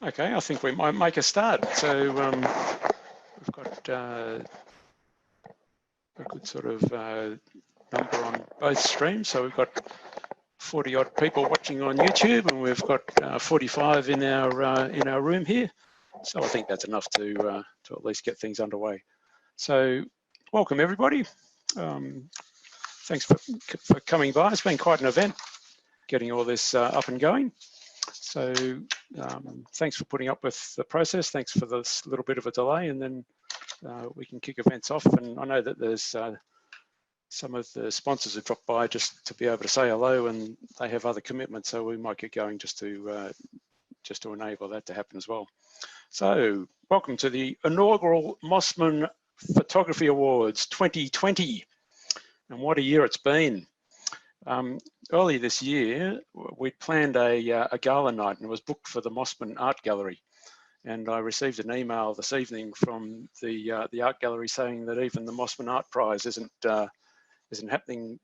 Okay, I think we might make a start. So we've got a good sort of number on both streams. So we've got 40 odd people watching on YouTube, and we've got 45 in our room here. So I think that's enough to at least get things underway. So welcome everybody. Thanks for coming by. It's been quite an event getting all this up and going. So thanks for putting up with the process. Thanks for this little bit of a delay, and then we can kick events off. And I know that there's some of the sponsors have dropped by just to be able to say hello, and they have other commitments, so we might get going just to enable that to happen as well. So welcome to the inaugural Mosman Photography Awards 2020, and what a year it's been. Earlier this year, we planned a gala night, and it was booked for the Mosman Art Gallery. And I received an email this evening from the art gallery saying that even the Mosman Art Prize isn't happening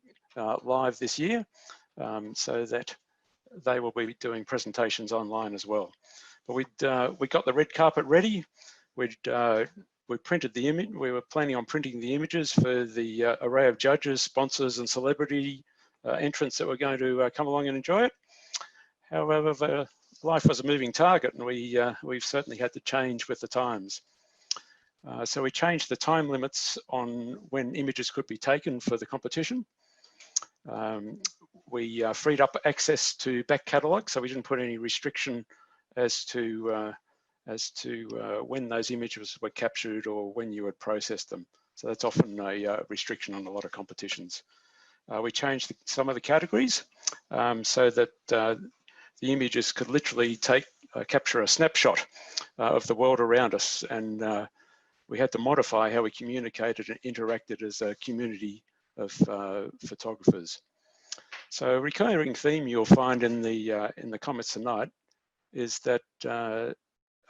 live this year, so that they will be doing presentations online as well. But we got the red carpet ready. We printed the image. We were planning on printing the images for the array of judges, sponsors, and celebrity entrants that were going to come along and enjoy it. However, life was a moving target, and we've certainly had to change with the times. So we changed the time limits on when images could be taken for the competition. We freed up access to back catalogue, so we didn't put any restriction as to when those images were captured or when you would process them. So that's often a restriction on a lot of competitions. We changed some of the categories so that the images could literally capture a snapshot of the world around us, and we had to modify how we communicated and interacted as a community of photographers. So a recurring theme you'll find in the comments tonight is that a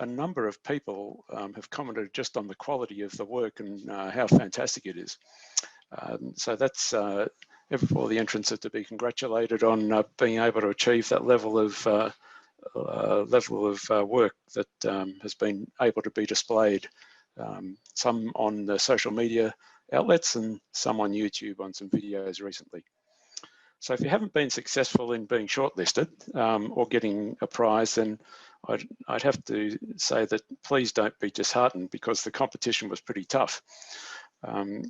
number of people have commented just on the quality of the work and how fantastic it is. So that's all the entrants are to be congratulated on being able to achieve that level of work that has been able to be displayed. Some on the social media outlets and some on YouTube on some videos recently. So if you haven't been successful in being shortlisted or getting a prize, then I'd have to say that please don't be disheartened, because the competition was pretty tough. And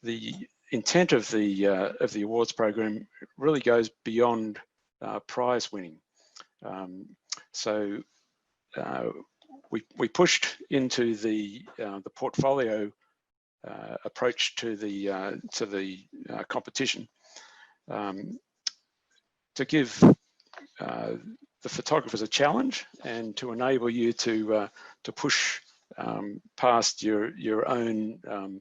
the intent of the awards program really goes beyond prize winning. So we pushed into the portfolio approach to the competition to give the photographers a challenge and to enable you to push past your own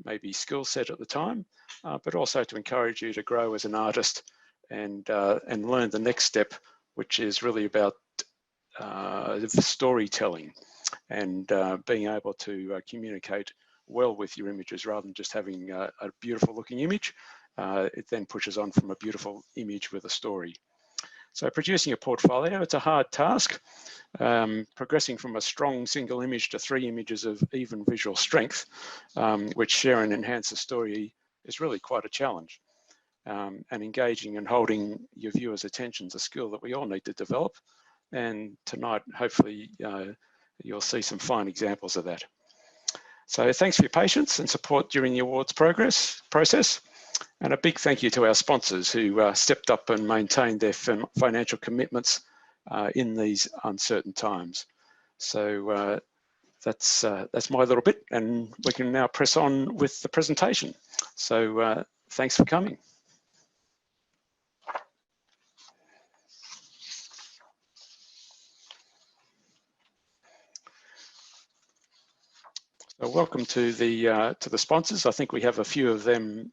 maybe skill set at the time, but also to encourage you to grow as an artist and learn the next step, which is really about storytelling and being able to communicate well with your images rather than just having a beautiful looking image. It then pushes on from a beautiful image with a story. So producing a portfolio, it's a hard task. Progressing from a strong single image to 3 images of even visual strength, which share and enhance the story, is really quite a challenge. And engaging and holding your viewers' attention is a skill that we all need to develop. And tonight, hopefully, you'll see some fine examples of that. So thanks for your patience and support during the awards process. And a big thank you to our sponsors who stepped up and maintained their financial commitments in these uncertain times. So that's my little bit, and we can now press on with the presentation. So thanks for coming. So welcome to the sponsors. I think we have a few of them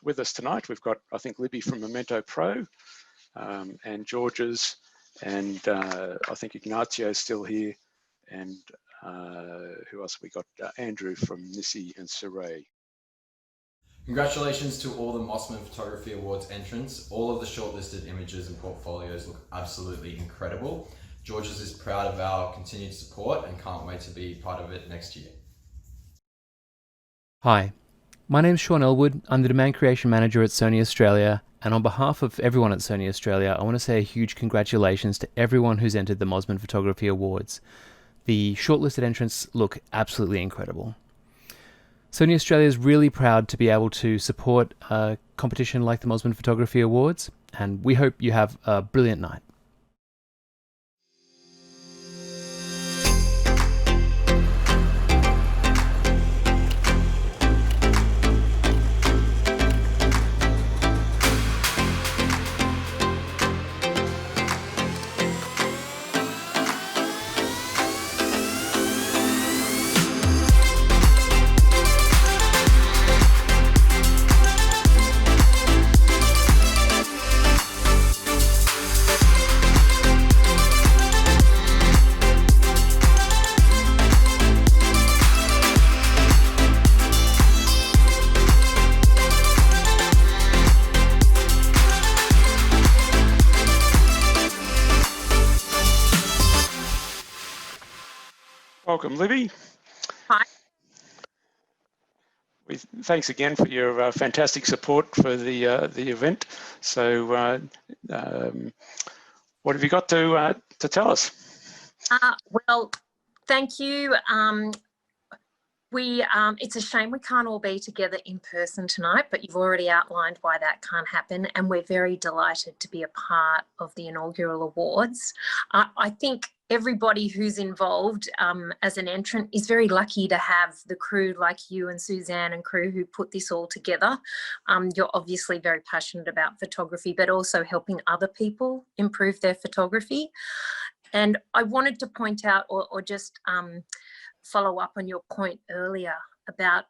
with us tonight. We've got, I think, Libby from Memento Pro, and George's, and I think Ignazio's still here, and who else have we got? Andrew from Nissi and Saray. Congratulations to all the Mosman Photography Awards entrants. All of the shortlisted images and portfolios look absolutely incredible. Georges is proud of our continued support and can't wait to be part of it next year. Hi, my name's Sean Elwood. I'm the Demand Creation Manager at Sony Australia, and on behalf of everyone at Sony Australia, I want to say a huge congratulations to everyone who's entered the Mosman Photography Awards. The shortlisted entrants look absolutely incredible. Sony Australia is really proud to be able to support a competition like the Mosman Photography Awards, and we hope you have a brilliant night. Welcome, Libby. Hi. Thanks again for your fantastic support for the event. So, what have you got to tell us? Well, thank you. It's a shame we can't all be together in person tonight, but you've already outlined why that can't happen, and we're very delighted to be a part of the inaugural awards. I think everybody who's involved as an entrant is very lucky to have the crew like you and Suzanne and crew who put this all together. You're obviously very passionate about photography, but also helping other people improve their photography. And I wanted to point out or just follow up on your point earlier about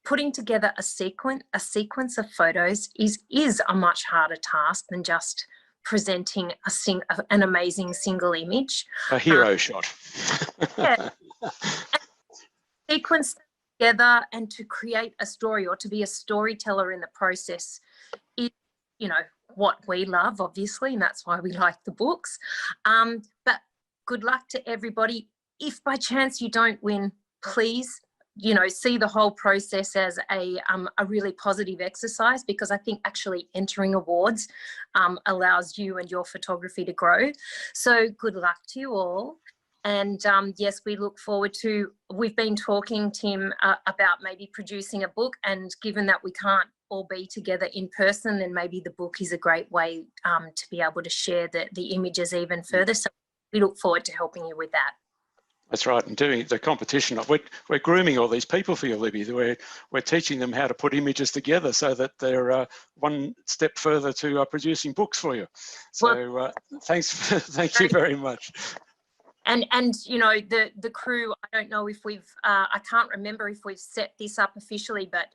putting together a sequence of photos is a much harder task than just presenting an amazing single image. A hero shot. Yeah. Sequence them together and to create a story or to be a storyteller in the process is, what we love, obviously, and that's why we like the books. But good luck to everybody. If by chance you don't win, please, see the whole process as a really positive exercise, because I think actually entering awards allows you and your photography to grow. So good luck to you all. And yes, we look forward we've been talking, Tim, about maybe producing a book, and given that we can't all be together in person, then maybe the book is a great way to be able to share the images even further. So we look forward to helping you with that. That's right, and doing the competition. We're grooming all these people for you, Libby. We're teaching them how to put images together so that they're one step further to producing books for you. So thank you very much. And the crew, I don't know if I can't remember if we've set this up officially, but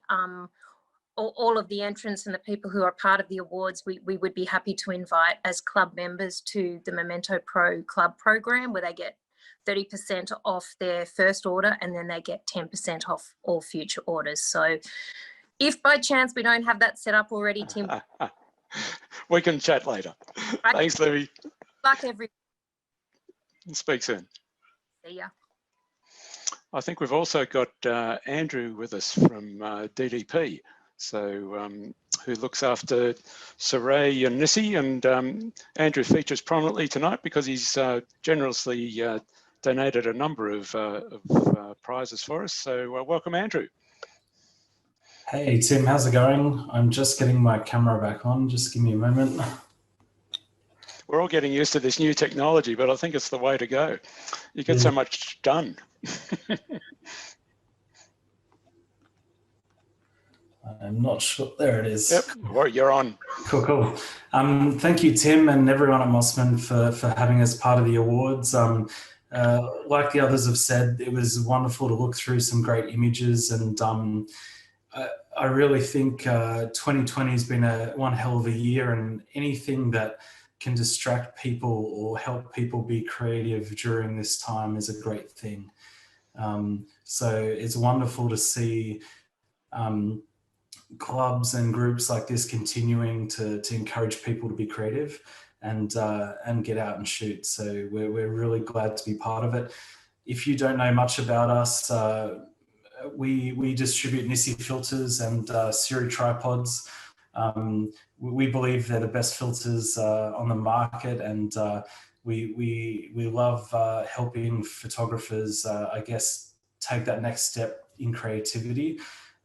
all of the entrants and the people who are part of the awards, we would be happy to invite as club members to the Memento Pro Club program, where they get 30% off their first order, and then they get 10% off all future orders. So if by chance we don't have that set up already, Tim, we can chat later. Right. Thanks, Libby. Good luck, everyone. Speak soon. See ya. I think we've also got Andrew with us from DDP, so who looks after Saray and Nissi, and Andrew features prominently tonight because he's generously donated a number of prizes for us. So welcome, Andrew. Hey, Tim, how's it going? I'm just getting my camera back on. Just give me a moment. We're all getting used to this new technology, but I think it's the way to go. You get so much done. I'm not sure. There it is. Yep, well, you're on. Cool. Thank you, Tim, and everyone at Mosman for having us part of the awards. Like the others have said, it was wonderful to look through some great images, and I really think 2020 has been one hell of a year, and anything that can distract people or help people be creative during this time is a great thing. So it's wonderful to see clubs and groups like this continuing to encourage people to be creative. and get out and shoot. So we're really glad to be part of it. If you don't know much about us, we distribute Nissi filters and Siri tripods. We believe they're the best filters on the market, and we love helping photographers, I guess, take that next step in creativity.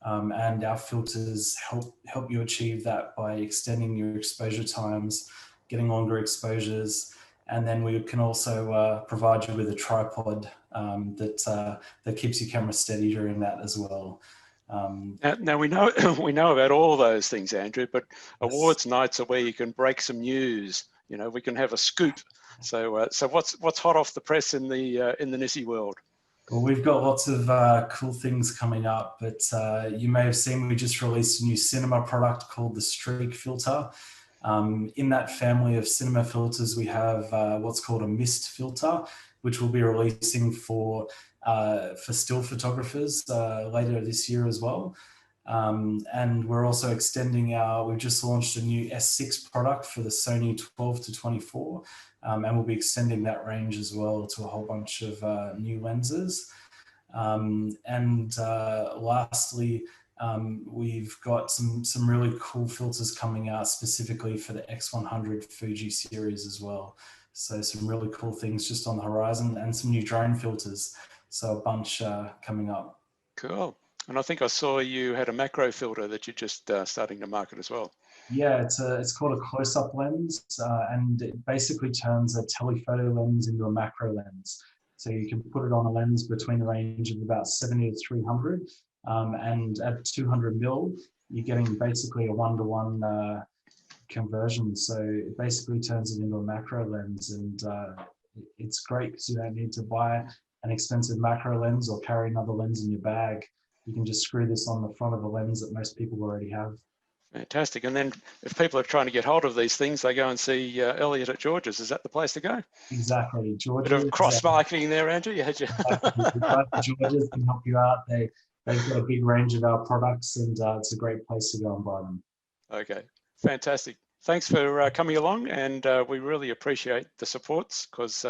And our filters help you achieve that by extending your exposure times, getting longer exposures, and then we can also provide you with a tripod that keeps your camera steady during that as well. Now we know we know about all those things, Andrew, but Yes. awards nights are where you can break some news. You know, we can have a scoop. So so what's hot off the press in the Nissi world? Well, we've got lots of cool things coming up, but you may have seen we just released a new cinema product called the Streak filter. In that family of cinema filters, we have what's called a mist filter, which we'll be releasing for still photographers later this year as well. And we're also extending we've just launched a new S6 product for the Sony 12 to 24. And we'll be extending that range as well to a whole bunch of new lenses. And lastly, we've got some really cool filters coming out specifically for the X100 Fuji series as well. So some really cool things just on the horizon, and some new drone filters. So a bunch coming up. Cool. And I think I saw you had a macro filter that you're just starting to market as well. Yeah, it's called a close-up lens, and it basically turns a telephoto lens into a macro lens. So you can put it on a lens between a range of about 70 to 300, and at 200 mil, you're getting basically a 1-to-1 conversion. So it basically turns it into a macro lens, and it's great because you don't need to buy an expensive macro lens or carry another lens in your bag. You can just screw this on the front of the lens that most people already have. Fantastic. And then if people are trying to get hold of these things, they go and see Elliot at George's. Is that the place to go? Exactly. George's. Bit of cross-marketing there, Andrew. You had you. George's can help you out. They've got a big range of our products, and it's a great place to go and buy them. Okay, fantastic. Thanks for coming along, and we really appreciate the supports, because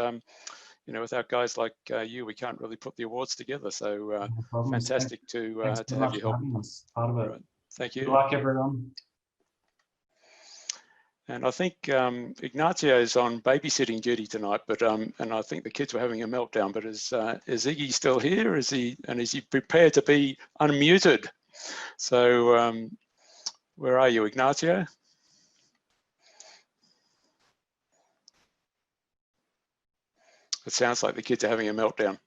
you know, without guys like you, we can't really put the awards together. So No fantastic Thanks to so have much you for help. having us. Part of it. Right. Thank Good you. luck, everyone. And I think Ignacio's on babysitting duty tonight, but and I think the kids were having a meltdown. But is Iggy still here? Is he prepared to be unmuted? So where are you, Ignacio? It sounds like the kids are having a meltdown.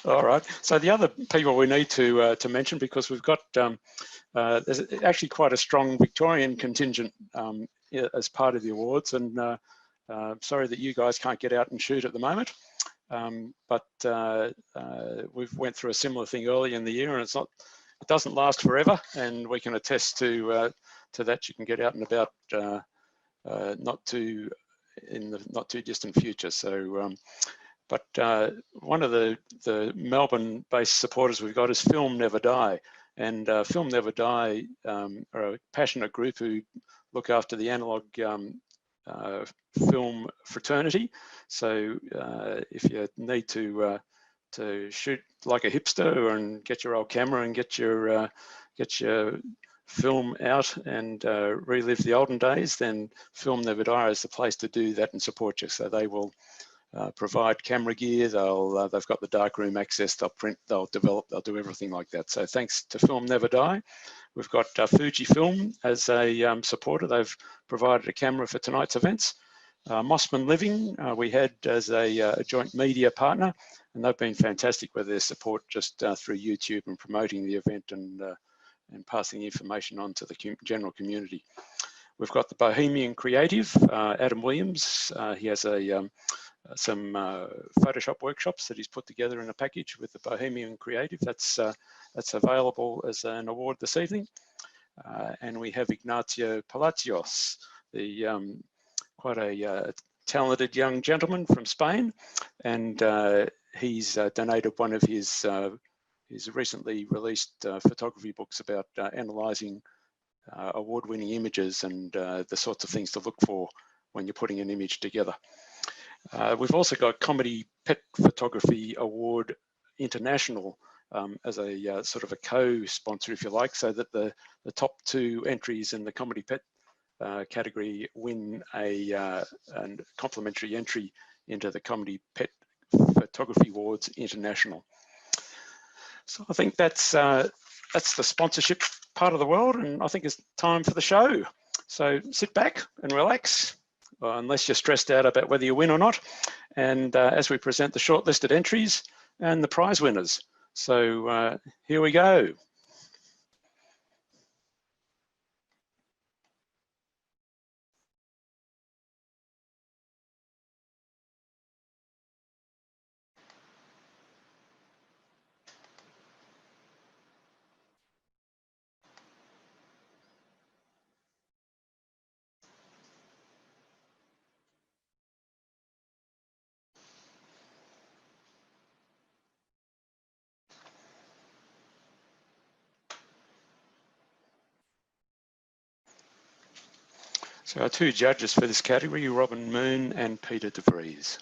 All right. So the other people we need to mention, because we've got there's actually quite a strong Victorian contingent as part of the awards, and sorry that you guys can't get out and shoot at the moment, but we've went through a similar thing early in the year, and it doesn't last forever, and we can attest to that. You can get out and about in the not too distant future. So but one of the Melbourne-based supporters we've got is Film Never Die, and Film Never Die are a passionate group who look after the analog film fraternity. So if you need to shoot like a hipster and get your old camera and get your film out and relive the olden days, then Film Never Die is the place to do that and support you. So they will provide camera gear. They've got the darkroom access. They'll print. They'll develop. They'll do everything like that. So thanks to Film Never Die. We've got Fujifilm as a supporter. They've provided a camera for tonight's events. Mosman Living we had as a joint media partner, and they've been fantastic with their support just through YouTube and promoting the event and passing information on to the general community. We've got the Bohemian Creative, Adam Williams. He has some Photoshop workshops that he's put together in a package with the Bohemian Creative. That's available as an award this evening. And we have Ignacio Palacios, the quite a talented young gentleman from Spain, and he's donated one of his recently released photography books about analysing award-winning images and the sorts of things to look for when you're putting an image together. We've also got Comedy Pet Photography Award International as a sort of a co-sponsor, if you like, so that the top 2 entries in the Comedy Pet category win a complimentary entry into the Comedy Pet Photography Awards International. So I think that's the sponsorship part of the world, and I think it's time for the show. So sit back and relax, unless you're stressed out about whether you win or not, and as we present the shortlisted entries and the prize winners. So here we go. So our 2 judges for this category, Robin Moon and Peter de Vries.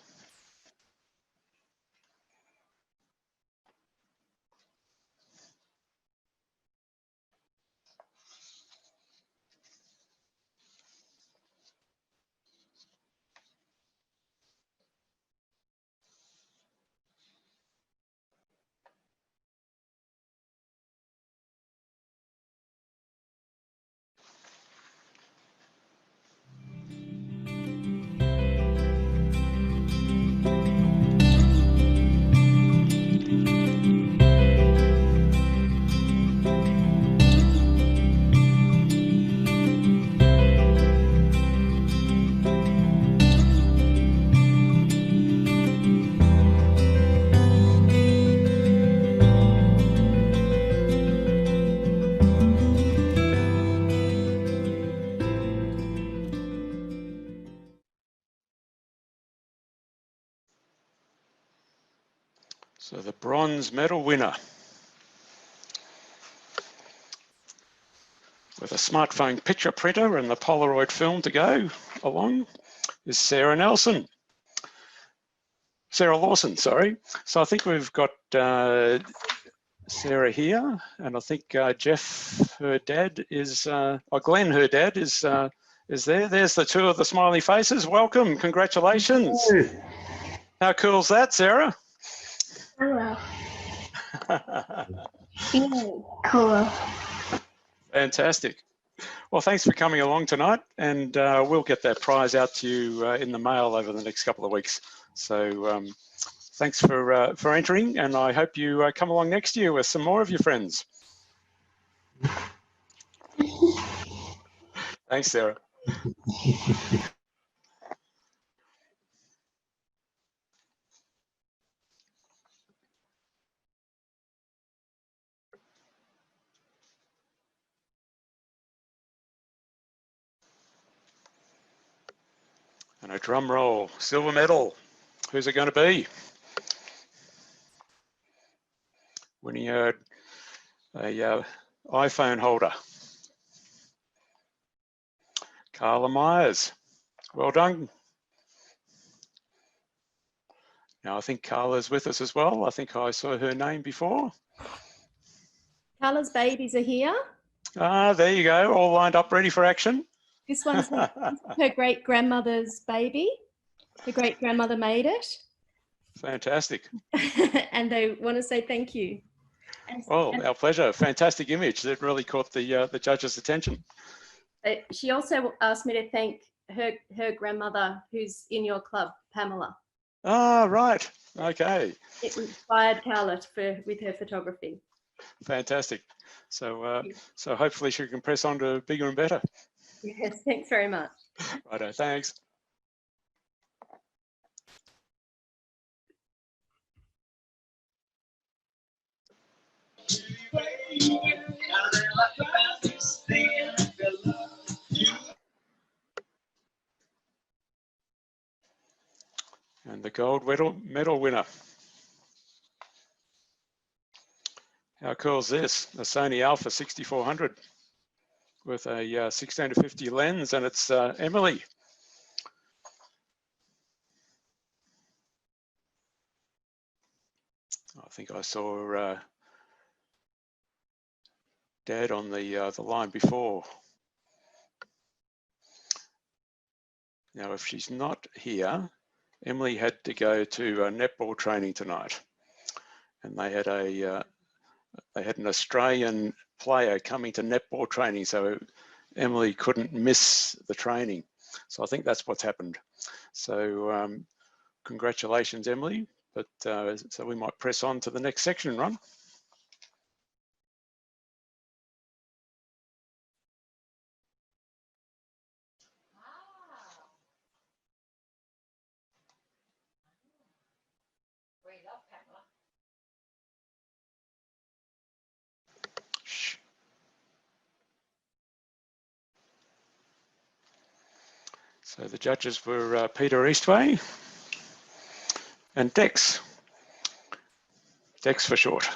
So the bronze medal winner, with a smartphone picture printer and the Polaroid film to go along, is Sarah Lawson, sorry. So I think we've got Sarah here, and I think Jeff, her dad, is, or Glenn, her dad, is there. There's the 2 of the smiley faces. Welcome, congratulations. How cool is that, Sarah? Hello. Yeah, cool. Fantastic. Well, thanks for coming along tonight, and we'll get that prize out to you in the mail over the next couple of weeks. So thanks for entering, and I hope you come along next year with some more of your friends. Thanks, Sarah. And a drum roll, silver medal. Who's it going to be? Winning a iPhone holder. Carla Myers. Well done. Now, I think Carla's with us as well. I think I saw her name before. Carla's babies are here. Ah, there you go, all lined up, ready for action. This one's her great-grandmother's baby. Her great-grandmother made it. Fantastic. And they want to say thank you. Well, our pleasure. Fantastic image. That really caught the judge's attention. She also asked me to thank her grandmother, who's in your club, Pamela. Ah, right. Okay. It inspired Carla with her photography. Fantastic. So, so hopefully she can press on to bigger and better. Yes, thanks very much. Righto, thanks. And the gold medal winner. How cool is this? The Sony Alpha 6400. with a 16 to 50 lens, and it's Emily. I think I saw Dad on the line before. Now, if she's not here, Emily had to go to netball training tonight, and they had an Australian player coming to netball training, so Emily couldn't miss the training. So I think that's what's happened. So congratulations, Emily. But so we might press on to the next section, Ron. So the judges were Peter Eastway and Dex. Dex for short.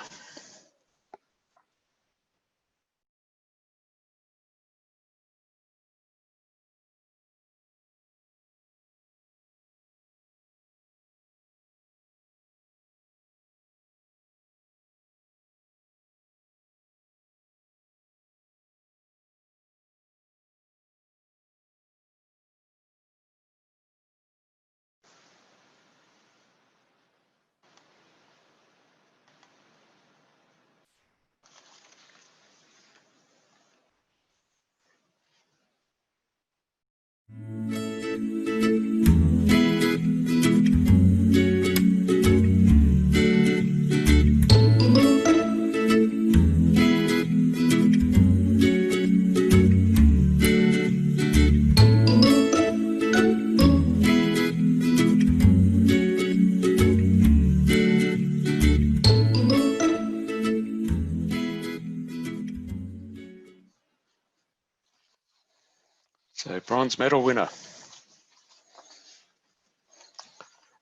So bronze medal winner.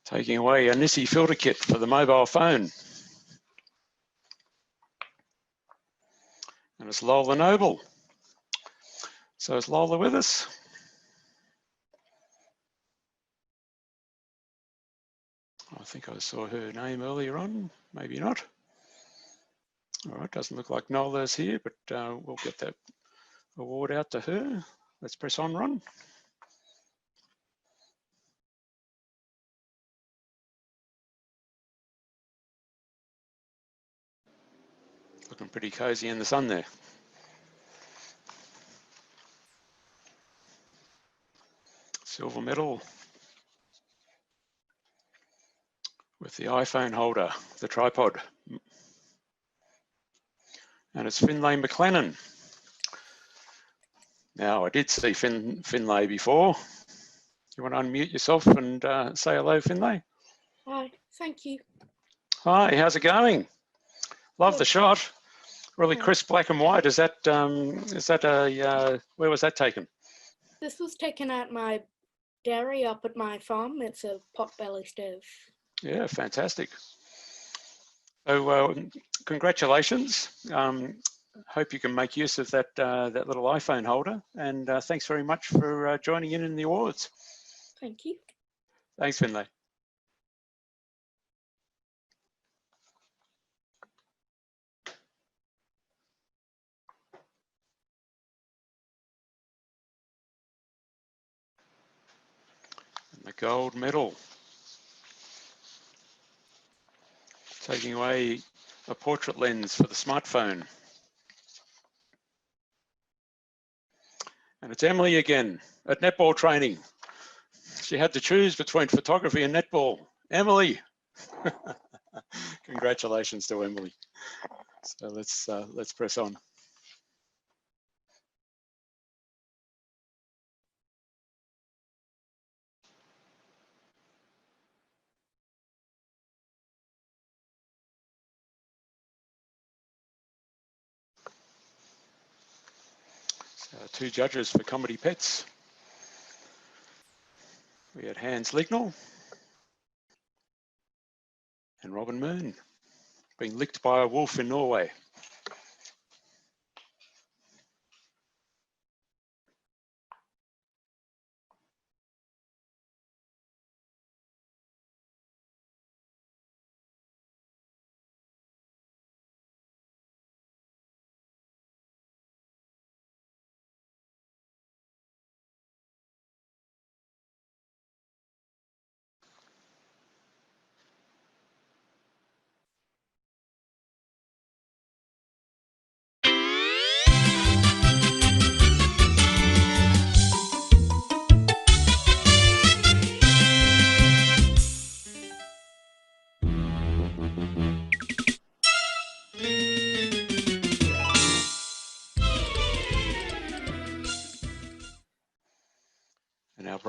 Taking away a Nissi filter kit for the mobile phone. And it's Lola Noble. So is Lola with us? I think I saw her name earlier on, maybe not. All right, doesn't look like Nola's here, but we'll get that award out to her. Let's press on, Ron. Looking pretty cozy in the sun there. Silver medal with the iPhone holder, the tripod. And it's Finlay McLennan. Now, I did see Finlay before. You want to unmute yourself and say hello, Finlay? Hi, thank you. Hi, how's it going? Love Good. the shot. Really Thanks. crisp black and white. Is that a, where was that taken? This was taken at my dairy up at my farm. It's a potbelly stove. Yeah, fantastic. So congratulations. Hope you can make use of that that little iPhone holder, and thanks very much for joining in the awards. Thank you. Thanks, Finlay. And the gold medal. Taking away a portrait lens for the smartphone. And it's Emily again at netball training. She had to choose between photography and netball. Emily. Congratulations to Emily. So let's press on. So two judges for Comedy Pets. We had Hans Lignell and Robin Moon being licked by a wolf in Norway.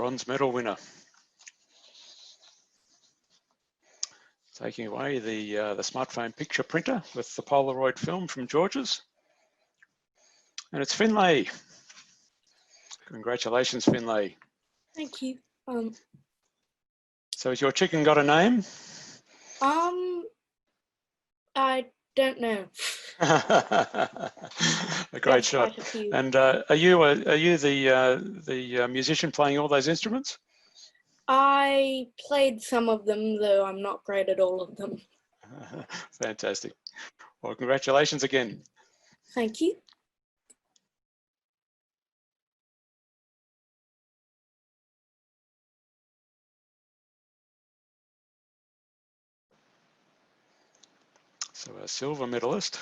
bronze medal winner. Taking away the smartphone picture printer with the Polaroid film from George's. And it's Finlay. Congratulations, Finlay. Thank you. So has your chicken got a name? I don't know. A We great have shot. quite a few. And are you the musician playing all those instruments? I played some of them, though I'm not great at all of them. Fantastic. Well, congratulations again. Thank you. So our silver medalist,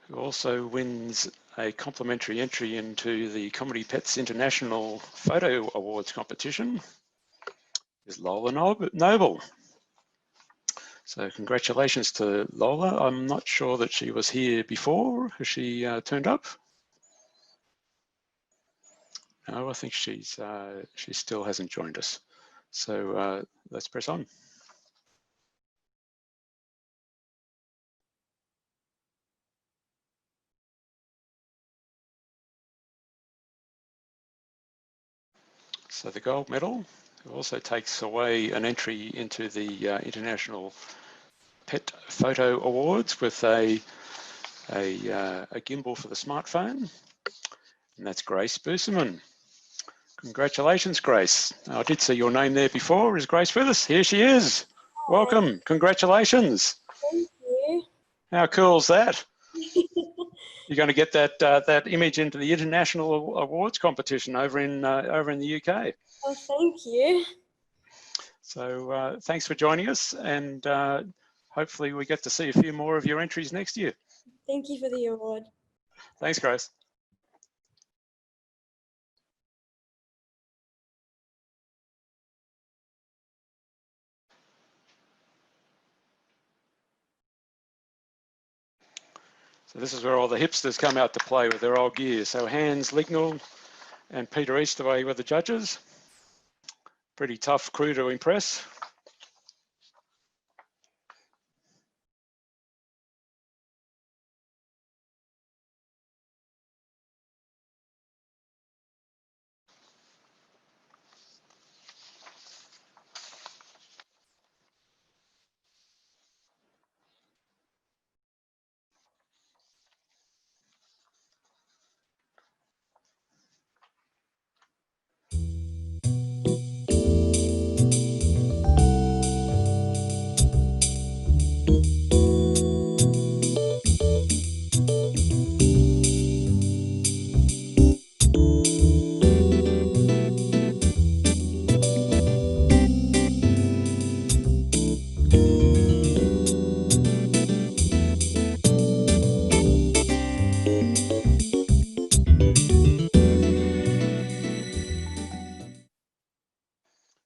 who also wins a complimentary entry into the Comedy Pets International Photo Awards competition, is Lola Noble. So congratulations to Lola. I'm not sure that she was here before. Has she turned up? No, I think she still hasn't joined us. So let's press on. So the gold medal also takes away an entry into the International Pet Photo Awards with a gimbal for the smartphone, and that's Grace Booseman. Congratulations, Grace. I did see your name there before. Is Grace with us? Here she is. Welcome. Congratulations. Thank you. How cool is that? You're going to get that image into the international awards competition over in the UK. Oh, thank you. So thanks for joining us, and hopefully we get to see a few more of your entries next year. Thank you for the award. Thanks, Grace. So this is where all the hipsters come out to play with their old gear. So Hans Lignell and Peter Eastway were the judges. Pretty tough crew to impress.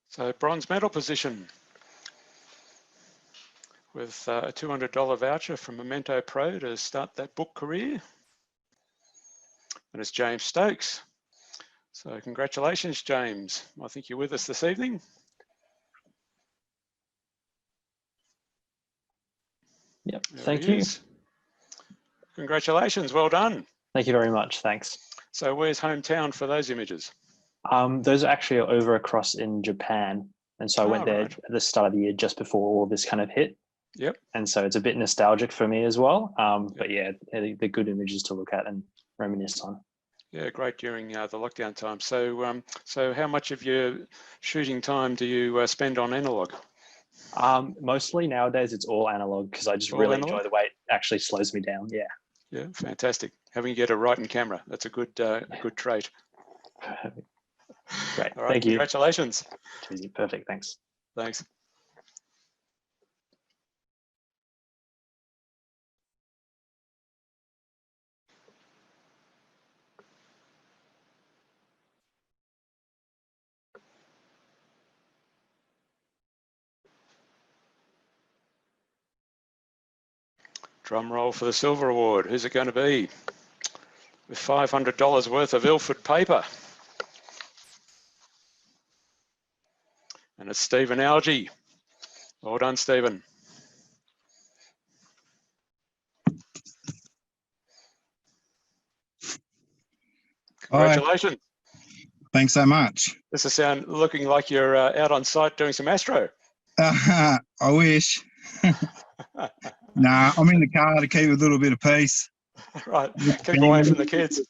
So bronze medal position with a $200 voucher from Memento Pro to start that book career. And it's James Stokes. So congratulations, James. I think you're with us this evening. Yep, There thank he you. is. Congratulations, well done. Thank you very much, thanks. So where's hometown for those images? Those are actually over across in Japan. And so I went there right. at the start of the year just before all this kind of hit. Yep. And so it's a bit nostalgic for me as well. But yeah, they're good images to look at and reminisce on. Yeah, great during the lockdown time. So, so how much of your shooting time do you spend on analog? Mostly nowadays it's all analog because I just All really analog? enjoy the way it actually slows me down. Yeah. Yeah, fantastic. Having you get a right in camera, that's a good trait. Great, All right, thank you. Congratulations. Easy. Perfect, thanks. Thanks. Drum roll for the silver award. Who's it going to be? With $500 worth of Ilford paper. And it's Stephen Algie. Well done, Stephen. Congratulations. Thanks so much. This is looking like you're out on site doing some astro. I wish. Nah, I'm in the car to keep a little bit of peace. Right, keep away from the kids.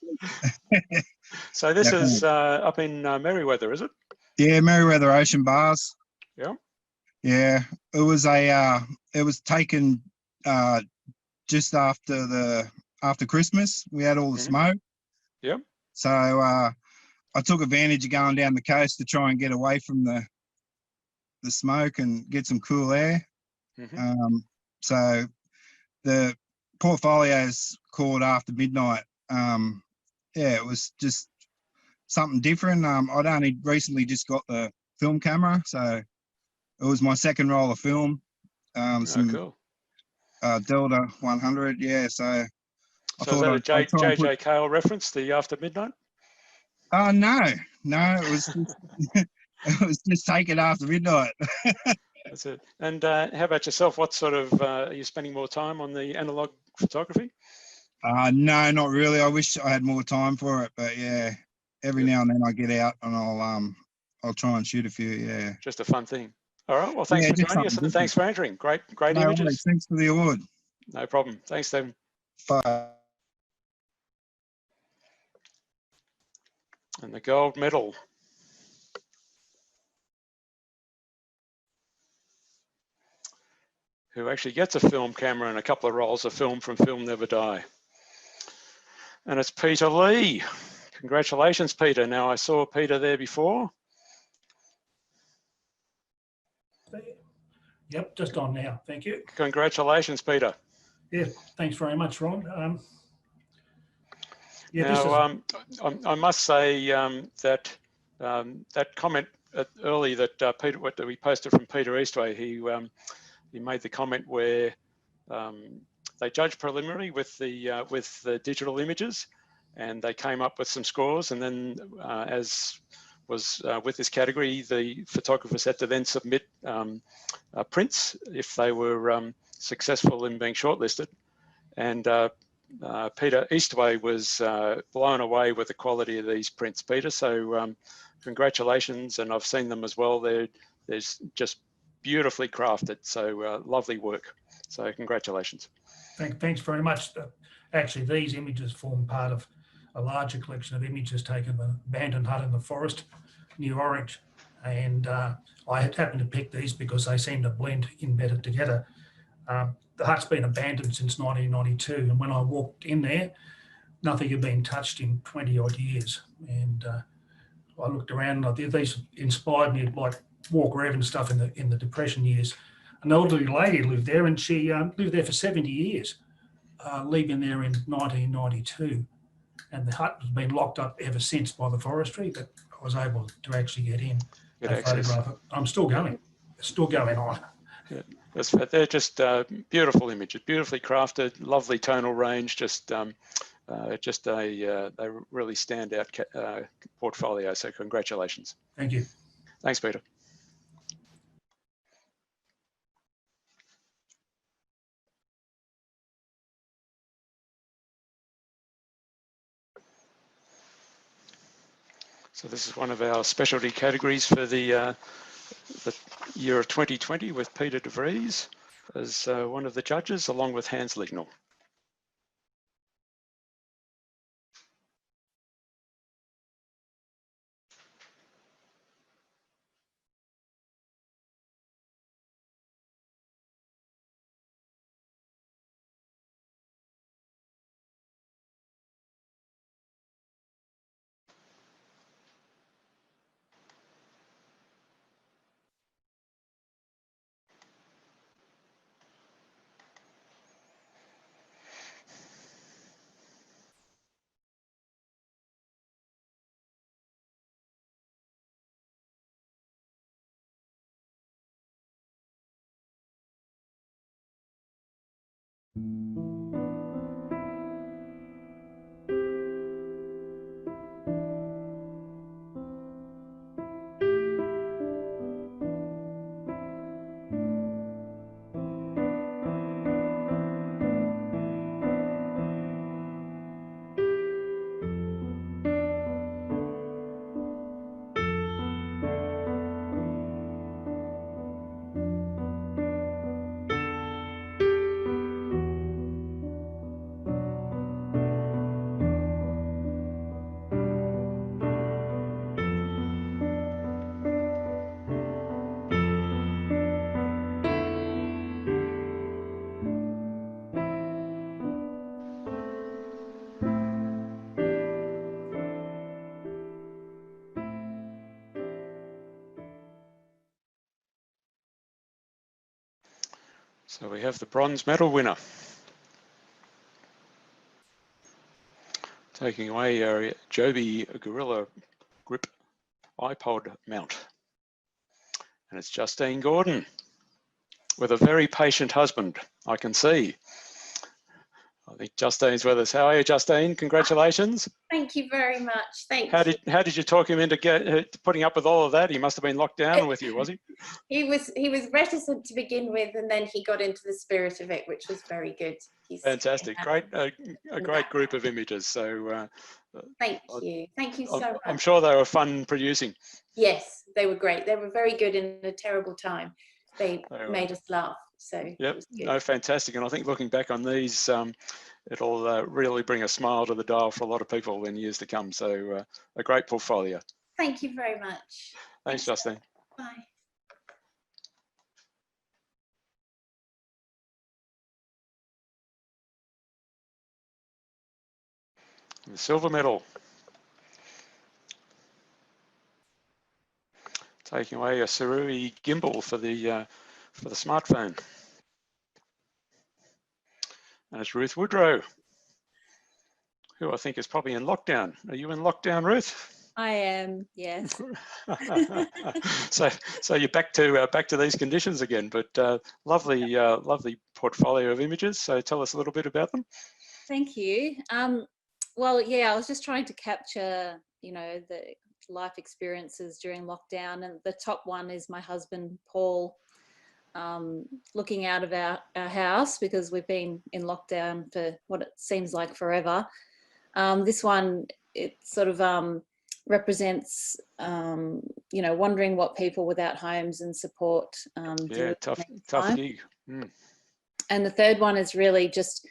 So this is up in Merriweather, is it? Yeah, Merriweather Ocean Bars. Yeah. Yeah, it was taken just after Christmas. We had all the smoke. Yep. So I took advantage of going down the coast to try and get away from the smoke and get some cool air. So the portfolio's called After Midnight. Yeah, it was just something different. I'd only recently just got the film camera, so it was my second roll of film. Cool. Delta 100, yeah. So I So is that a JJ Cale reference, the After Midnight? No, it was it was just taken after midnight. That's it. And how about yourself? What sort of are you spending more time on the analog photography? No, not really. I wish I had more time for it, but yeah, every now and then I get out and I'll try and shoot a few. Yeah, just a fun thing. All right. Well, thanks for joining us and thanks for entering. Great images. Worries. Thanks for the award. No problem. Thanks, Stephen. Bye. And the gold medal. Who actually gets a film camera and a couple of rolls of film from Film Never Die. And it's Peter Lee. Congratulations, Peter. Now, I saw Peter there before. Yep, just on now. Thank you. Congratulations, Peter. Yeah, thanks very much, Ron. I must say that that comment early that Peter, what we posted from Peter Eastway, he made the comment where they judged preliminary with the digital images, and they came up with some scores, and then as was with this category, the photographers had to then submit prints if they were successful in being shortlisted. And Peter Eastway was blown away with the quality of these prints, Peter. So congratulations, and I've seen them as well. They're just beautifully crafted. So lovely work. So congratulations. Thanks very much. Actually, these images form part of a larger collection of images taken of an abandoned hut in the forest near Orange. And I had happened to pick these because they seem to blend in better together. The hut's been abandoned since 1992, and when I walked in there, nothing had been touched in 20 odd years. And I looked around, and these inspired me to like walk around and stuff in the Depression years. An elderly lady lived there, and she lived there for 70 years, leaving there in 1992. And the hut has been locked up ever since by the forestry, but I was able to actually get in and photograph it. I'm still going. It's still going on. Yeah. They're just beautiful images, beautifully crafted, lovely tonal range, just a really standout portfolio. So congratulations. Thank you. Thanks, Peter. So this is one of our specialty categories for the year of 2020 with Peter de Vries as one of the judges, along with Hans Lignell. So we have the bronze medal winner. Taking away our Joby Gorilla Grip iPod mount. And it's Justine Gordon with a very patient husband, I can see. I think Justine's with us. How are you, Justine? Congratulations. Thank you very much. Thank How you. did you talk him into putting up with all of that? He must have been locked down with you, was he? He was reticent to begin with, and then he got into the spirit of it, which was very good. Fantastic. Great, a great group of images. So thank you so much. I'm sure they were fun producing. Yes, they were great. They were very good in a terrible time. They made us laugh. So yep, no, fantastic. And I think looking back on these, it'll really bring a smile to the dial for a lot of people in years to come. So a great portfolio. Thank you very much. Thanks, Justine. Bye. The silver medal. Taking away a Surui gimbal for the smartphone. And it's Ruth Woodrow, who I think is probably in lockdown. Are you in lockdown, Ruth? I am, yes. so you're back to these conditions again, but lovely portfolio of images. So tell us a little bit about them. Thank you. Well, yeah, I was just trying to capture, the life experiences during lockdown, and the top one is my husband Paul looking out of our house because we've been in lockdown for what it seems like forever. This one, it sort of represents, wondering what people without homes and support do. Tough gig. Mm. And the third one is really just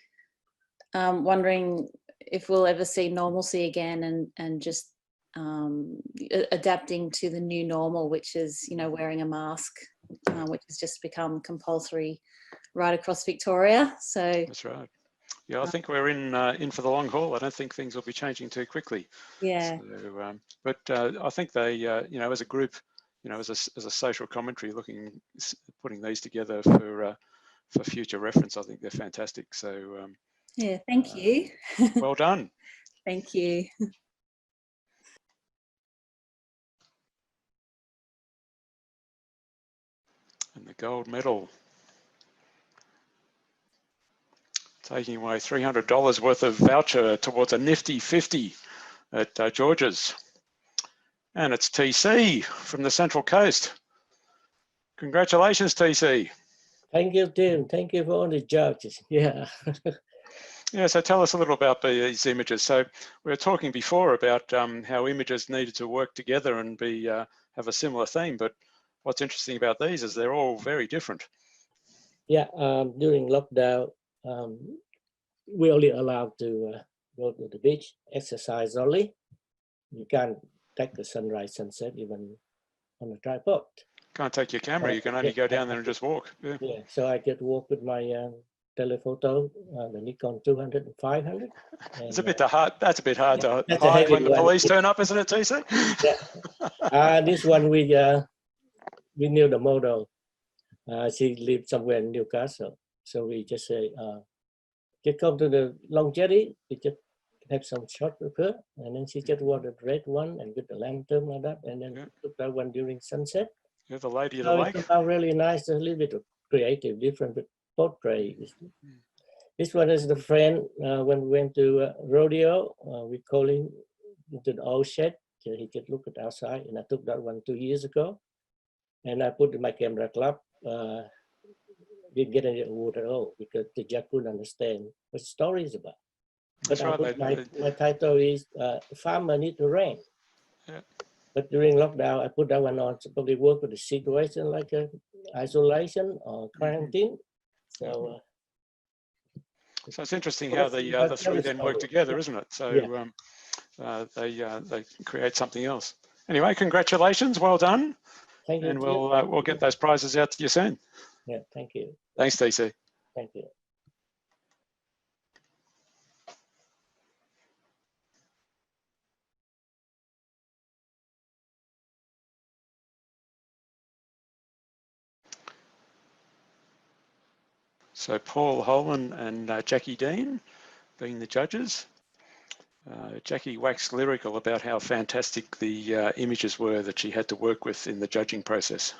wondering if we'll ever see normalcy again, and just adapting to the new normal, which is, wearing a mask, which has just become compulsory right across Victoria. So that's right. Yeah, I think we're in for the long haul. I don't think things will be changing too quickly. Yeah. So, but I think they, as a group, as a social commentary, putting these together for future reference, I think they're fantastic. So yeah, thank you. Well done. Thank you. And the gold medal, taking away $300 worth of voucher towards a nifty 50 at George's. And it's TC from the Central Coast. Congratulations, TC. Thank you, Tim. Thank you for all the judges. Yeah. Yeah, so tell us a little about these images. So we were talking before about how images needed to work together and have a similar theme, but what's interesting about these is they're all very different. Yeah, during lockdown, we're only allowed to go to the beach, exercise only. You can't take the sunrise, sunset even on a tripod. Can't take your camera, you can only go down there and just walk. Yeah, yeah, so I get walk with my telephoto, the Nikon 200 and 500. It's a bit hard. That's a bit hard yeah, to hide when the police turn up, isn't it, TC? Yeah. This one we knew the model. She lived somewhere in Newcastle, so we just say, just come to the long jetty. We just have some shot with her, and then she just wore the red one and with the lantern like that, and then took that one during sunset. You're the lady of the so lake. It turned out really nice, a little bit of creative, different portrait. This one is the friend when we went to rodeo. We call him into the old shed. So he could look at outside, and I took that one 2 years ago, and I put in my camera club. Didn't get any award at all because the judge couldn't understand what the story is about. But my title is Farmer Need to Rain. Yeah. But during lockdown, I put that one on to probably work with the situation like isolation or quarantine. So it's interesting how the three then work together, isn't it? So they create something else. Anyway, congratulations, well done. Thank you. And we'll get those prizes out to you soon. Yeah, thank you. Thanks, TC. Thank you. So Paul Hoelen and Jacqui Dean being the judges. Jacqui waxed lyrical about how fantastic the images were that she had to work with in the judging process.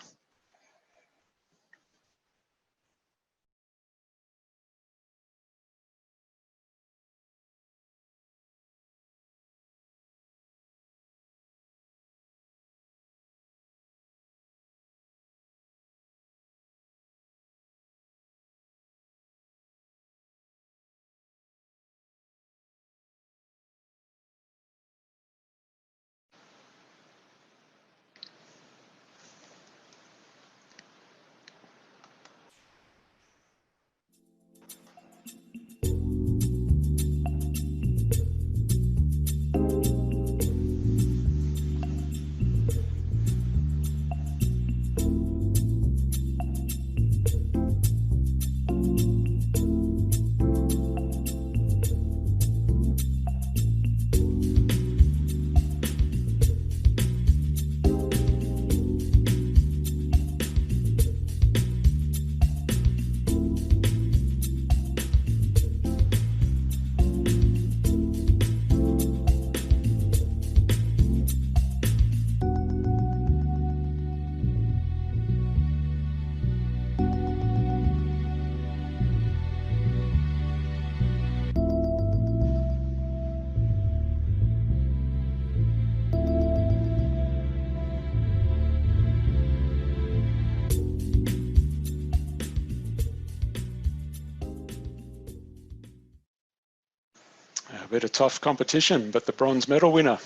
A bit of tough competition, but the bronze medal winner.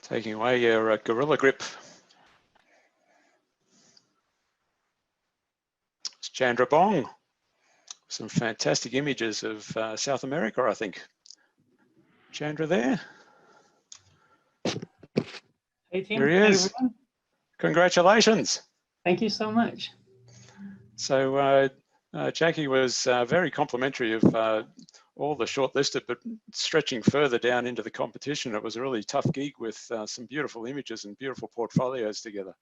Taking away your gorilla grip. It's Chandra Bong. Some fantastic images of South America, I think. Chandra there. Hey, Tim. Here he Hey, is. everyone. Congratulations. Thank you so much. So Jacqui was very complimentary of all the shortlisted, but stretching further down into the competition, it was a really tough gig with some beautiful images and beautiful portfolios together.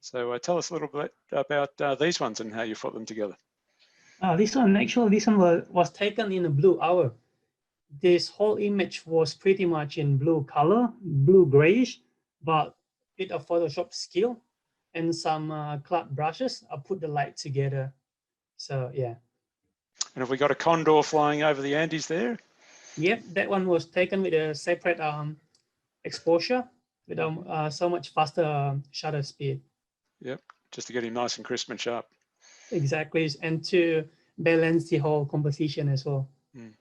So tell us a little bit about these ones and how you put them together. This one was taken in a blue hour. This whole image was pretty much in blue color, blue grayish, but bit of Photoshop skill and some cloud brushes. I put the light together. So yeah. And have we got a condor flying over the Andes there? Yep, that one was taken with a separate exposure with so much faster shutter speed. Yep, just to get him nice and crisp and sharp. Exactly, and to balance the whole composition as well. Mm.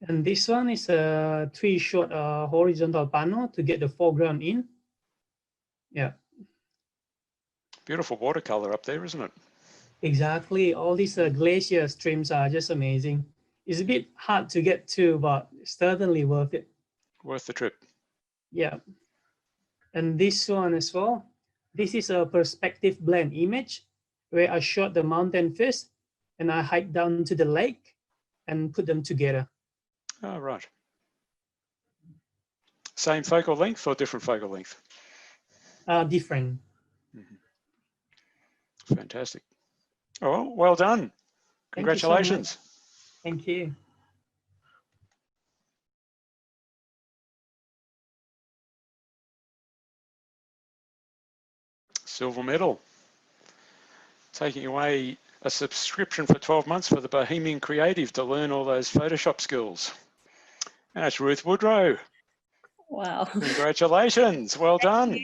And this one is a 3-shot horizontal panel to get the foreground in. Yeah. Beautiful watercolor up there, isn't it? Exactly. All these glacier streams are just amazing. It's a bit hard to get to, but certainly worth it. Worth the trip. Yeah. And this one as well. This is a perspective blend image where I shot the mountain first and I hiked down to the lake and put them together. Oh, right. Same focal length or different focal length? Different. Mm-hmm. Fantastic. Oh, well done. Congratulations. Thank you. Silver medal. Taking away a subscription for 12 months for the Bohemian Creative to learn all those Photoshop skills. And that's Ruth Woodrow. Wow. Congratulations. Well done.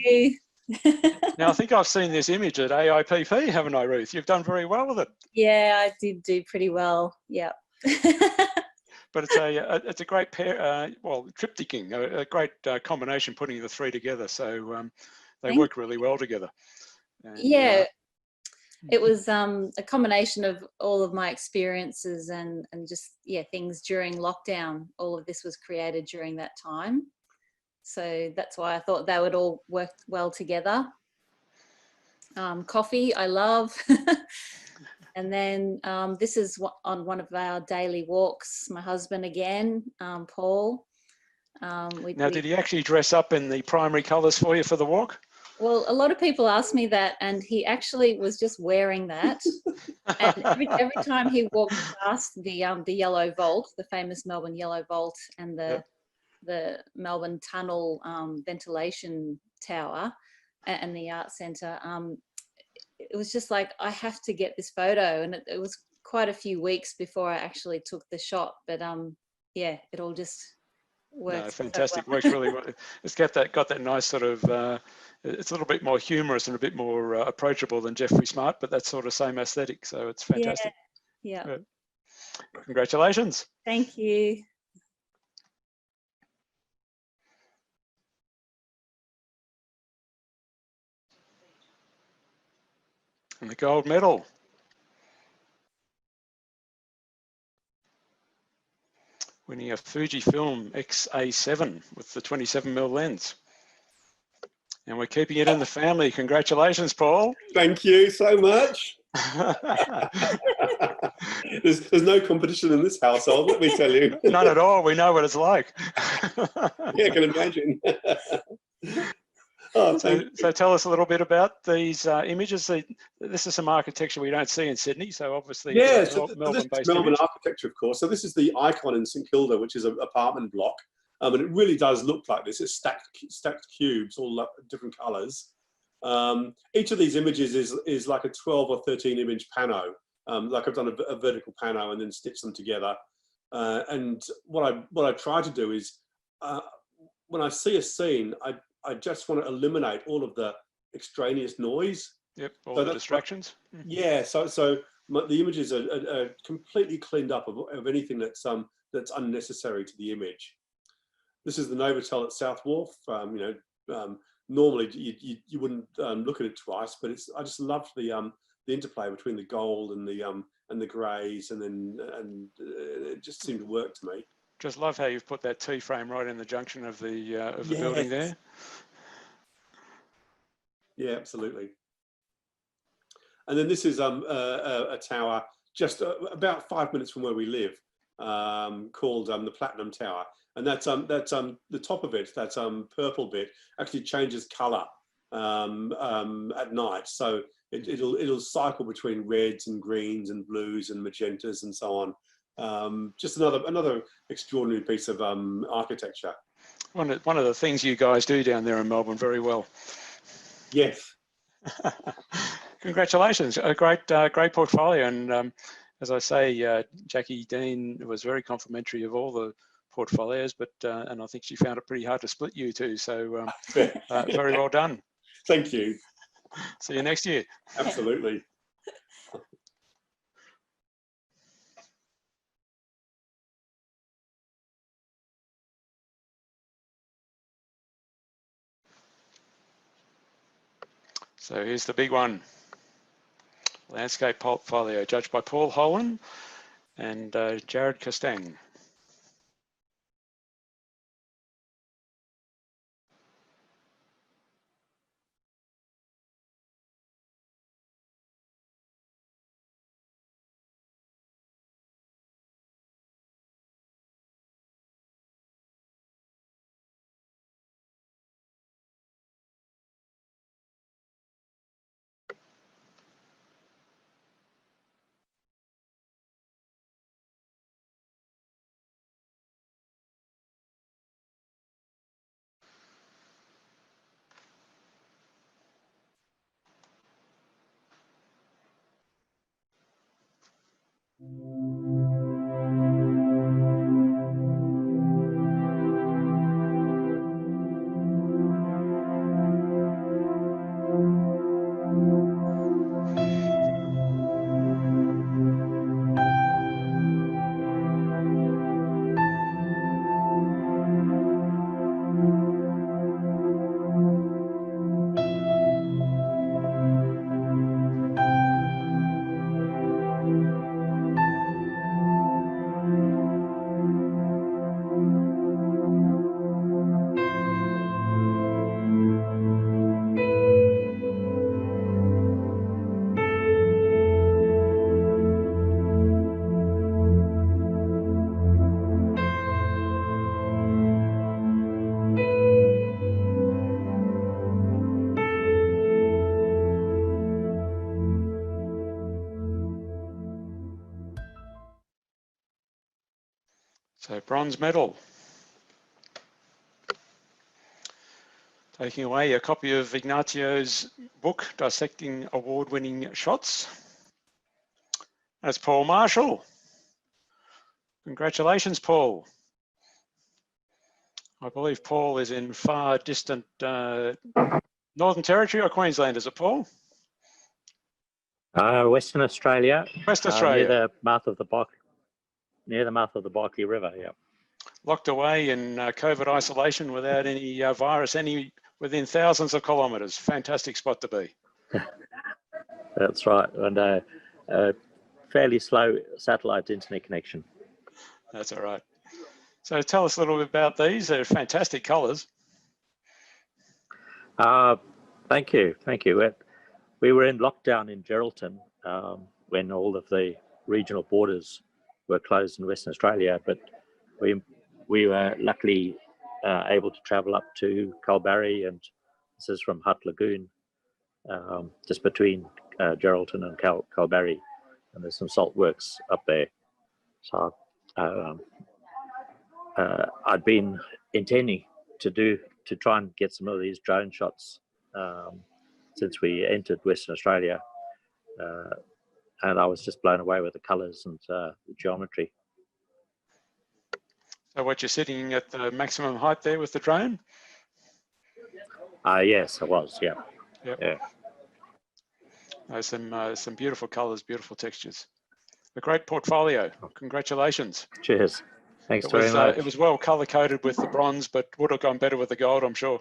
Now, I think I've seen this image at AIPP, haven't I, Ruth? You've done very well with it. Yeah, I did do pretty well. Yeah. But it's a great pair, well, triptyching, a great combination putting the three together. So they work really well together. And, yeah. It was a combination of all of my experiences and just, yeah, things during lockdown. All of this was created during that time. So that's why I thought they would all work well together. Coffee, I love. And then this is on one of our daily walks. My husband again, Paul. Now, did he actually dress up in the primary colours for you for the walk? Well, a lot of people ask me that, and he actually was just wearing that. And every time he walked past the yellow vault, the famous Melbourne yellow vault, and the Melbourne tunnel ventilation tower, and the art centre, it was just like, I have to get this photo. And it was quite a few weeks before I actually took the shot. But yeah, it all just worked. No, fantastic. Works really well. It's got that nice sort of. It's a little bit more humorous and a bit more approachable than Jeffrey Smart, but that sort of same aesthetic. So it's fantastic. Yeah. Good. Congratulations. Thank you. And the gold medal. Winning a Fujifilm X-A7 with the 27mm lens. And we're keeping it in the family. Congratulations, Paul. Thank you so much. there's no competition in this household, let me tell you. None at all. We know what it's like. Yeah, I can imagine. So tell us a little bit about these images. This is some architecture we don't see in Sydney, so obviously yeah, so Melbourne-based this is Melbourne image. architecture, of course. So this is the Icon in St Kilda, which is an apartment block. And it really does look like this. It's stacked cubes, all different colours. Each of these images is like a 12 or 13 image pano. Like I've done a vertical pano and then stitched them together. And what I try to do is, when I see a scene, I just want to eliminate all of the extraneous noise. Yep, all the distractions. Yeah, so the images are completely cleaned up of anything that's unnecessary to the image. This is the Novotel at South Wharf. Normally you wouldn't look at it twice, but I just loved the interplay between the gold and the greys, and it just seemed to work to me. Just love how you've put that T-frame right in the junction of the building there. Yeah, absolutely. And then this is a tower just about 5 minutes from where we live, called the Platinum Tower. And that's the top of it, that purple bit, actually changes colour at night. So it'll cycle between reds and greens and blues and magentas and so on. Just another extraordinary piece of architecture. One of the things you guys do down there in Melbourne very well. Yes. Congratulations, a great portfolio. And as I say, Jacqui Dean was very complimentary of all the portfolios, but and I think she found it pretty hard to split you two. So very well done. Thank you. See you next year. Absolutely. So here's the big one. Landscape portfolio, judged by Paul Hoelen and Jared Castang. So bronze medal. Taking away a copy of Ignacio's book, Dissecting Award-Winning Shots. That's Paul Marshall. Congratulations, Paul. I believe Paul is in far distant Northern Territory or Queensland, is it, Paul? Western Australia. West Australia. Near the mouth of the Barkly River, yeah. Locked away in COVID isolation without any virus within thousands of kilometres. Fantastic spot to be. That's right, and a fairly slow satellite internet connection. That's all right. So tell us a little bit about these. They're fantastic colours. Thank you. We were in lockdown in Geraldton when all of the regional borders were closed in Western Australia, but we were luckily able to travel up to Kalbarri, and this is from Hutt Lagoon, just between Geraldton and Kalbarri, and there's some salt works up there. So I'd been intending to try and get some of these drone shots since we entered Western Australia, and I was just blown away with the colours and the geometry. So what, you're sitting at the maximum height there with the drone? Yes, I was, yeah. Yep. Yeah. Some beautiful colours, beautiful textures. A great portfolio. Congratulations. Cheers. Thanks very much. It was well colour coded with the bronze, but would have gone better with the gold, I'm sure.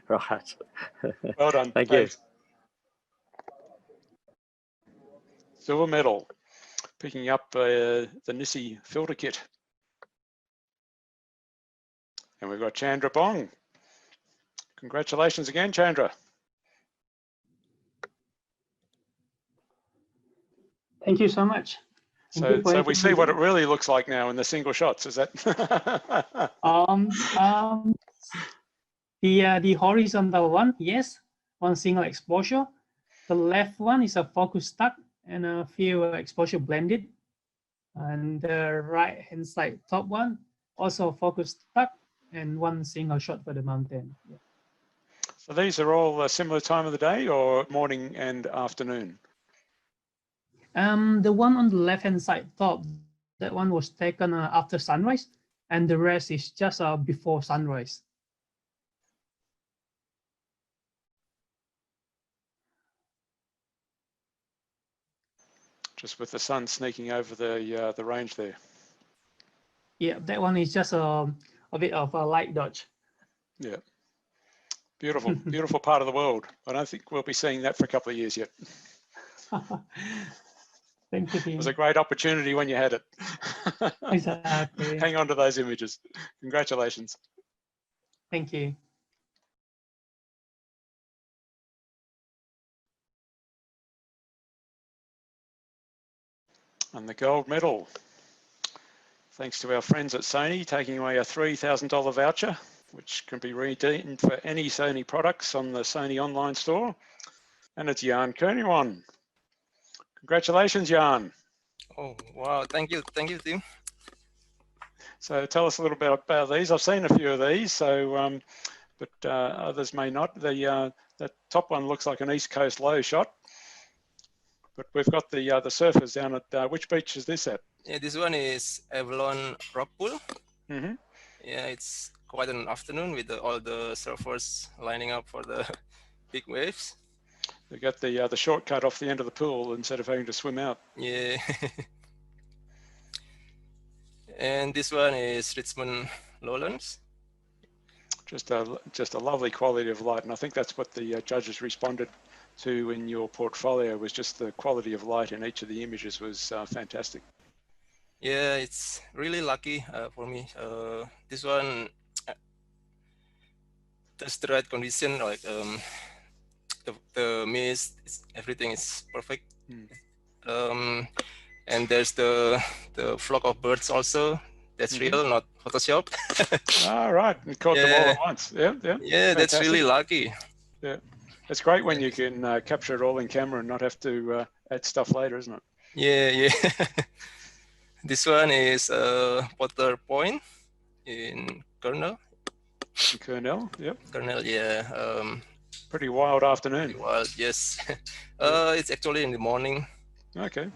Right. Well done. Thank Thanks. you. Silver medal. Picking up the Nissi filter kit. And we've got Chandra Bong. Congratulations again, Chandra. Thank you so much. So we see what it really looks like now in the single shots, is that? The horizontal one, yes, one single exposure. The left one is a focus stack and a few exposure blended. And the right hand side top one, also focus stack and one single shot for the mountain. Yeah. So these are all a similar time of the day or morning and afternoon? The one on the left hand side top, that one was taken after sunrise, and the rest is just before sunrise. Just with the sun sneaking over the range there. Yeah, that one is just a bit of a light dodge. Yeah. Beautiful, beautiful part of the world. I don't think we'll be seeing that for a couple of years yet. Thank you, Dean. It was a great opportunity when you had it. Exactly. Hang on to those images. Congratulations. Thank you. And the gold medal, thanks to our friends at Sony, taking away a $3,000 voucher, which can be redeemed for any Sony products on the Sony online store. And it's Jan Koeniwan. Congratulations, Jan. Oh, wow. Thank you, Tim. So tell us a little bit about these. I've seen a few of these, so but others may not. The top one looks like an East Coast low shot. But we've got the surfers down at, which beach is this at? Yeah, this one is Avalon Rock Pool. Mm-hmm. Yeah, it's quite an afternoon with all the surfers lining up for the big waves. They got the shortcut off the end of the pool instead of having to swim out. Yeah. And this one is Richmond Lowlands. Just a lovely quality of light, and I think that's what the judges responded to in your portfolio, was just the quality of light in each of the images was fantastic. Yeah, it's really lucky for me. This one, there's the right condition, like the mist, everything is perfect. And there's the flock of birds also. That's real, not Photoshop. All right, and caught them all at once. Yeah, yeah. Yeah, that's really lucky. Yeah, it's great when you can capture it all in camera and not have to add stuff later, isn't it? Yeah, yeah. This one is Potter Point in Cornell. Cornell, yep. Cornell, yeah. Pretty wild afternoon. Pretty wild, yes. It's actually in the morning. Okay.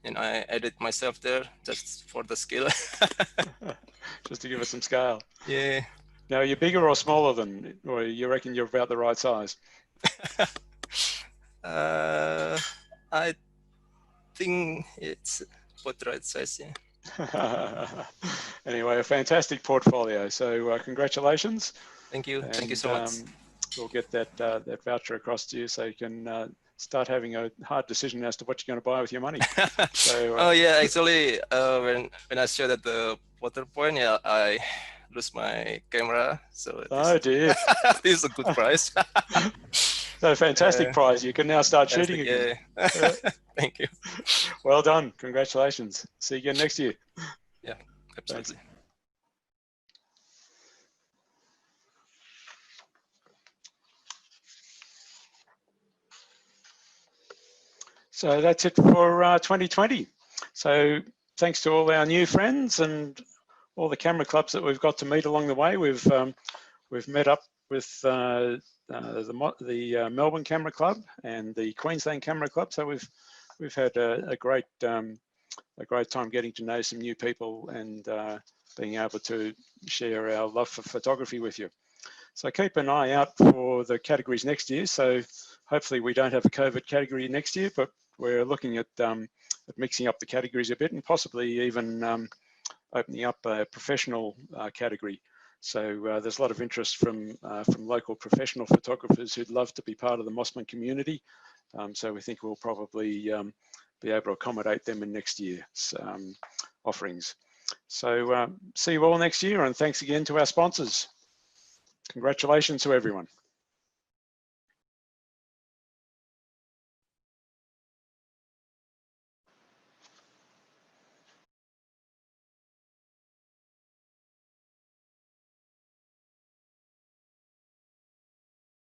And I added myself there just for the skill. Just to give us some scale. Yeah. Now, are you bigger or smaller than, or you reckon you're about the right size? I think it's about the right size, yeah. Anyway, a fantastic portfolio. So congratulations. Thank you. And, thank you so much. We'll get that that voucher across to you so you can start having a hard decision as to what you're going to buy with your money. So, oh yeah, actually, when I showed at the Potter Point, yeah, I lose my camera. So oh dear, this is a good price. So fantastic prize. You can now start shooting again. Yeah. Thank you. Well done. Congratulations. See you again next year. Yeah, absolutely. Thanks. So that's it for 2020. So thanks to all our new friends and all the camera clubs that we've got to meet along the way. We've met up with the Melbourne Camera Club and the Queensland Camera Club. So we've had a great time getting to know some new people and being able to share our love for photography with you. So keep an eye out for the categories next year. So hopefully we don't have a COVID category next year, but we're looking at mixing up the categories a bit and possibly even opening up a professional category. So there's a lot of interest from local professional photographers who'd love to be part of the Mosman community. So we think we'll probably be able to accommodate them in next year's offerings. So see you all next year, and thanks again to our sponsors. Congratulations to everyone.